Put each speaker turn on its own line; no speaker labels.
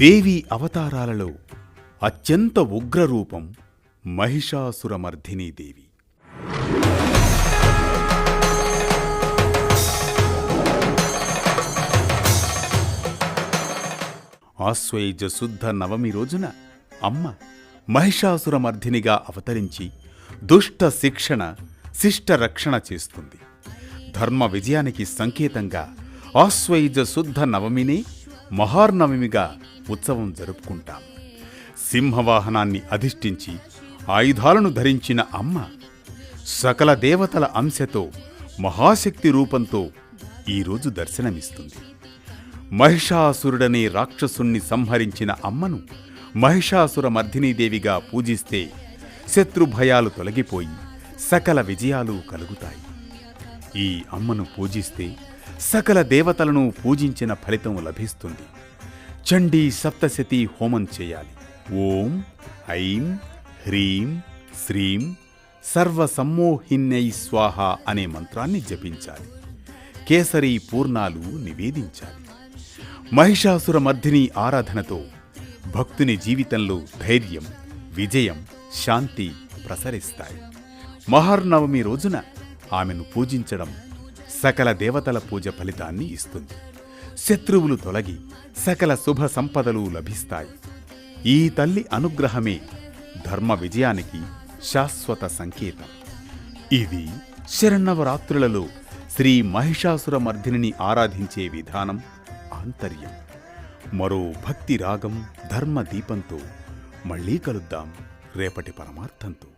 దేవి అవతారాలలో అత్యంత ఉగ్రరూపం మహిషాసురమర్ధినీ దేవి. ఆశ్వయుజ శుద్ధ నవమి రోజున అమ్మ మహిషాసురమర్ధినిగా అవతరించి దుష్ట శిక్షణ శిష్ట రక్షణ చేస్తుంది. ధర్మ విజయానికి సంకేతంగా ఆశ్వయుజ శుద్ధ నవమినే మహార్నవమిగా ఉత్సవం జరుపుకుంటాం. సింహవాహనాన్ని అధిష్ఠించి ఆయుధాలను ధరించిన అమ్మ సకల దేవతల అంశతో మహాశక్తి రూపంతో ఈరోజు దర్శనమిస్తుంది. మహిషాసురుడనే రాక్షసుణ్ణి సంహరించిన అమ్మను మహిషాసురమర్ధినీదేవిగా పూజిస్తే శత్రుభయాలు తొలగిపోయి సకల విజయాలు కలుగుతాయి. ఈ అమ్మను పూజిస్తే సకల దేవతలను పూజించిన ఫలితం లభిస్తుంది. చండీ సప్తశతి హోమం చేయాలి. ఓం ఐం హ్రీం శ్రీం సర్వసమ్మోహిన్యై స్వాహ అనే మంత్రాన్ని జపించాలి. కేసరి పూర్ణాలు నివేదించాలి. మహిషాసురమర్ధిని ఆరాధనతో భక్తుని జీవితంలో ధైర్యం, విజయం, శాంతి ప్రసరిస్తాయి. మహార్నవమి రోజున ఆమెను పూజించడం సకల దేవతల పూజ ఫలితాన్ని ఇస్తుంది. శత్రువులు తొలగి సకల శుభ సంపదలు లభిస్తాయి. ఈ తల్లి అనుగ్రహమే ధర్మ విజయానికి శాశ్వత సంకేతం. ఇది శరన్నవరాత్రులలో శ్రీ మహిషాసురమర్ధిని ఆరాధించే విధానం, ఆంతర్యం. మరో భక్తి రాగం, ధర్మ దీపంతో మళ్ళీ కలుద్దాం రేపటి పరమార్థంతో.